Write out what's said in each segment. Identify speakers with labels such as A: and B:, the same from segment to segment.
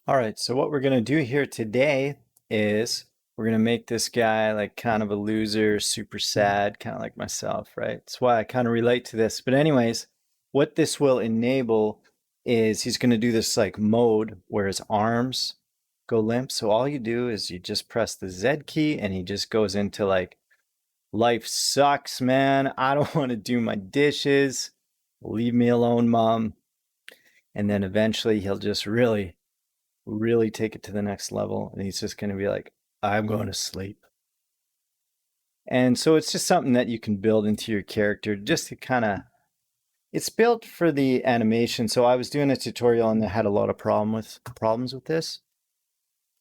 A: All right, so what we're gonna do here today is we're gonna make this guy like kind of a loser, super sad, kind of like myself, right? That's why I kind of relate to this. But anyways, what this will enable is he's gonna do this like mode where his arms go limp. So all you do is you just press the Z key and he just goes into like, life sucks, man. I don't want to do my dishes. Leave me alone, mom. And then eventually he'll just really take it to the next level. And he's just going to be like, I'm going to sleep. And so it's just something that you can build into your character just to kind of, it's built for the animation. So I was doing a tutorial and I had a lot of problems with this.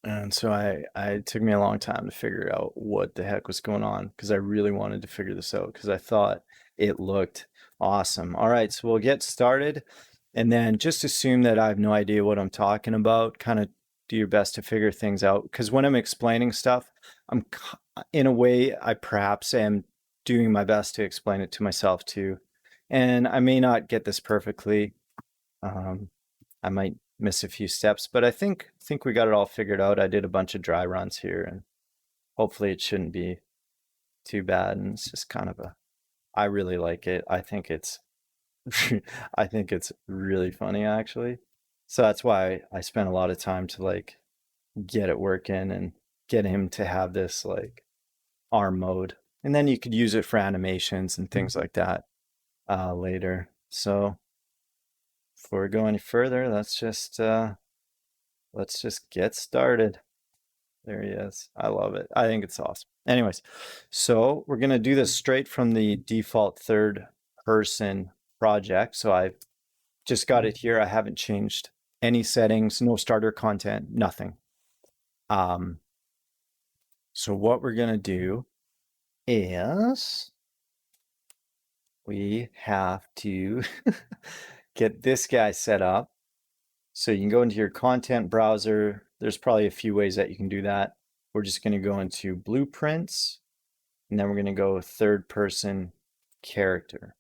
A: And so it took me a long time to figure out what the heck was going on because I really wanted to figure this out because I thought it looked awesome. All right, so we'll get started and then just assume that I have no idea what I'm talking about. Kind of do your best to figure things out because when I'm explaining stuff, in a way, I perhaps am doing my best to explain it to myself too. And I may not get this perfectly. I might miss a few steps, but I think we got it all figured out. I did a bunch of dry runs here, and hopefully it shouldn't be too bad. And it's just kind of I really like it. I think it's I think it's really funny actually. So that's why I spent a lot of time to like get it working and get him to have this like arm mode. And then you could use it for animations and things like that later. So before we go any further, let's just get started. There he is. I love it. I think it's awesome. Anyways, so we're going to do this straight from the default third person project. So I've just got it here. I haven't changed any settings, no starter content, nothing. So what we're going to do is we have to get this guy set up. So you can go into your content browser. There's probably a few ways that you can do that. We're just going to go into blueprints, and then we're going to go third person character.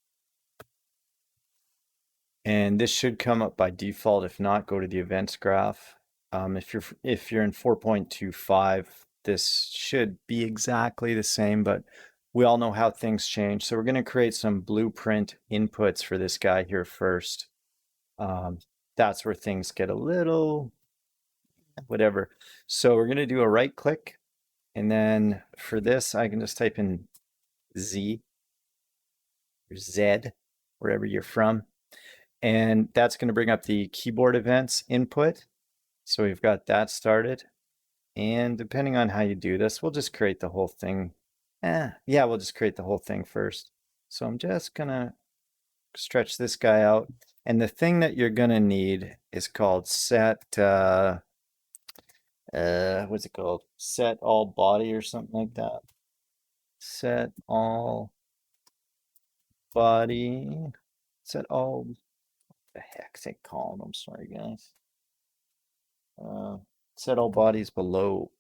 A: And this should come up by default. If not, go to the events graph. If you're in 4.25, this should be exactly the same, but we all know how things change. So we're going to create some blueprint inputs for this guy here first. That's where things get a little whatever. So we're going to do a right click. And then for this, I can just type in Z or Z, wherever you're from. And that's going to bring up the keyboard events input. So we've got that started. And depending on how you do this, we'll just create the whole thing. Yeah, we'll just create the whole thing first. So I'm just going to stretch this guy out. And the thing that you're going to need is called set, what's it called? Set all body or something like that. Set all body. Set all, what the heck's it called? I'm sorry, guys. Set all bodies below.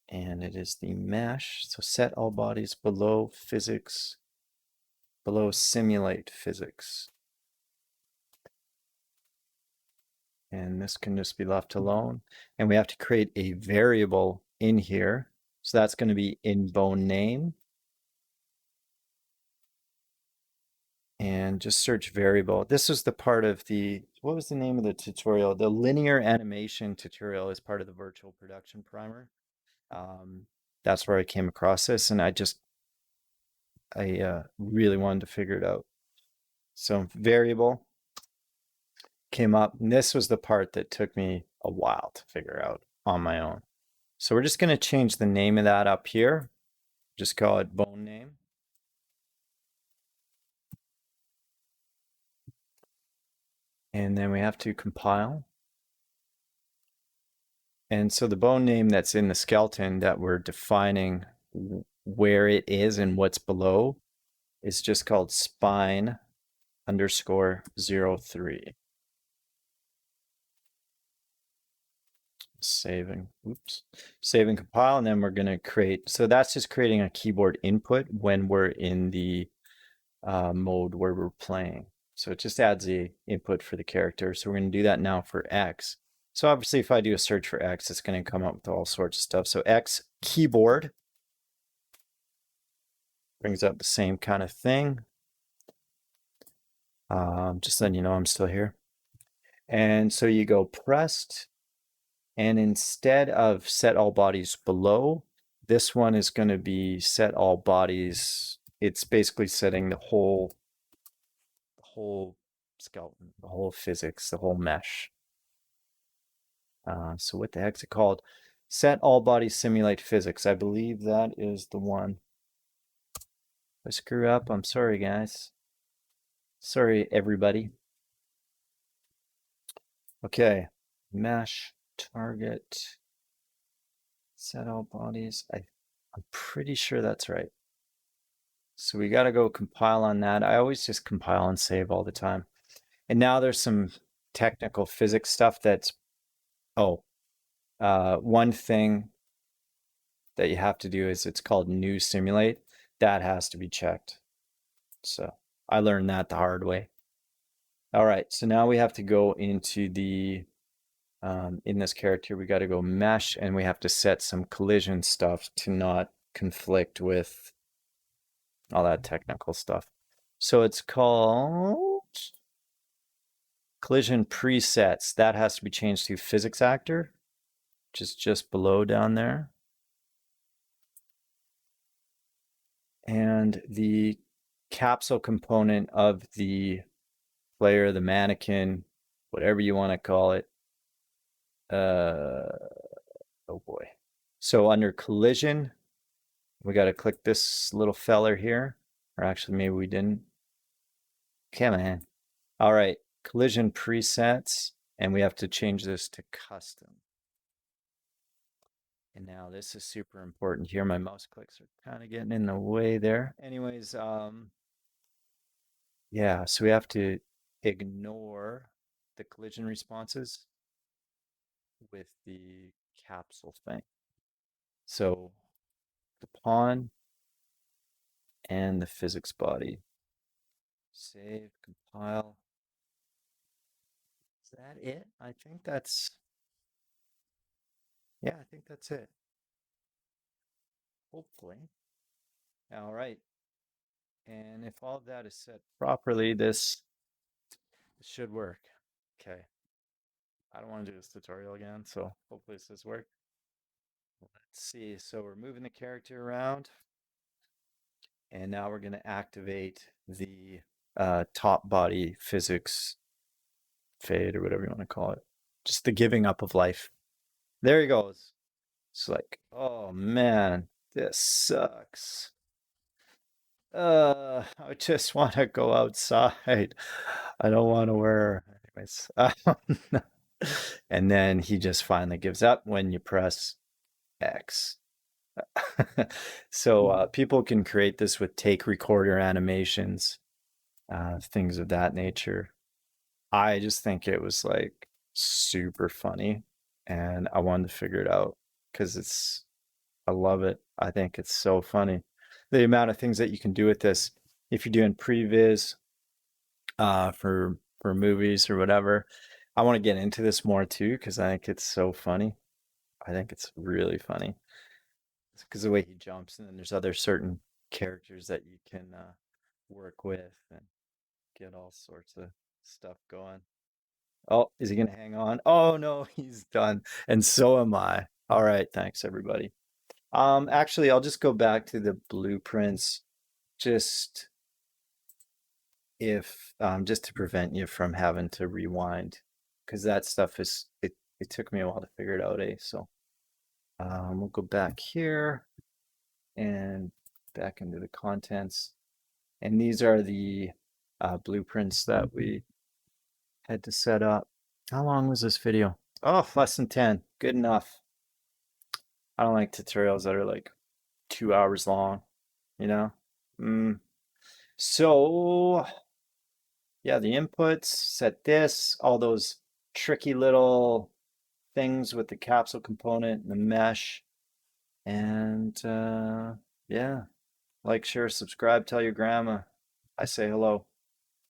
A: And it is the mesh. So set all bodies below physics, below simulate physics. And this can just be left alone. And we have to create a variable in here. So that's going to be in bone name. And just search variable. This is the part of the, what was the name of the tutorial? The linear animation tutorial is part of the virtual production primer. That's where I came across this, and I really wanted to figure it out. So variable came up, and this was the part that took me a while to figure out on my own. So we're just going to change the name of that up here. Just call it bone name. And then we have to compile. And so the bone name that's in the skeleton that we're defining where it is and what's below is just called spine underscore 03. Save and compile, and then we're going to create, so that's just creating a keyboard input when we're in the mode where we're playing. So it just adds the input for the character. So we're going to do that now for X. So obviously if I do a search for X, it's going to come up with all sorts of stuff. So X keyboard brings up the same kind of thing. Just letting you know I'm still here. And so you go pressed, and instead of set all bodies below, this one is going to be set all bodies. It's basically setting the whole skeleton, the whole physics, the whole mesh. So what the heck's it called? Set all bodies simulate physics. I believe that is the one. If I screw up, I'm sorry, guys. Sorry, everybody. Okay, mesh, target, set all bodies. I'm pretty sure that's right. So we got to go compile on that. I always just compile and save all the time. And now there's some technical physics stuff that's, one thing that you have to do is it's called new simulate. That has to be checked. So I learned that the hard way. All right, so now we have to go into the, in this character, we got to go mesh, and we have to set some collision stuff to not conflict with all that technical stuff. So it's called collision presets. That has to be changed to physics actor, which is just below down there. And the capsule component of the player, the mannequin, whatever you want to call it. Oh boy. So under collision, we got to click this little feller here. Or actually, maybe we didn't. Come on. All right. Collision presets. And we have to change this to custom. And now this is super important here. My mouse clicks are kind of getting in the way there. Anyways, yeah, so we have to ignore the collision responses with the capsule thing. So the pawn and the physics body. Save, compile. Is that it? I think that's, yeah, I think that's it. Hopefully. All right. And if all of that is set properly, this should work. Okay. I don't want to do this tutorial again, so hopefully this does work. Let's see. So we're moving the character around. And now we're going to activate the top body physics fade or whatever you want to call it. Just the giving up of life. There he goes. It's like, oh man, this sucks. I just want to go outside. I don't want to wear. Anyways. And then he just finally gives up when you press X. So people can create this with take recorder animations, things of that nature. I just think it was like super funny, and I wanted to figure it out because I love it. I think it's so funny. The amount of things that you can do with this, if you're doing previs for movies or whatever. I want to get into this more too because I think it's so funny. I think it's really funny because the way he jumps, and then there's other certain characters that you can work with and get all sorts of stuff going. Oh, is he gonna hang on? Oh no, he's done. And so am I. All right, thanks everybody. Actually, I'll just go back to the blueprints, just if just to prevent you from having to rewind, because that stuff is it took me a while to figure it out, So we'll go back here and back into the contents. And these are the blueprints that we had to set up. How long was this video? Oh, less than 10. Good enough. I don't like tutorials that are like 2 hours long, you know? So, yeah, the inputs, set this, all those tricky little things with the capsule component and the mesh. And yeah, like, share, subscribe, tell your grandma I say hello.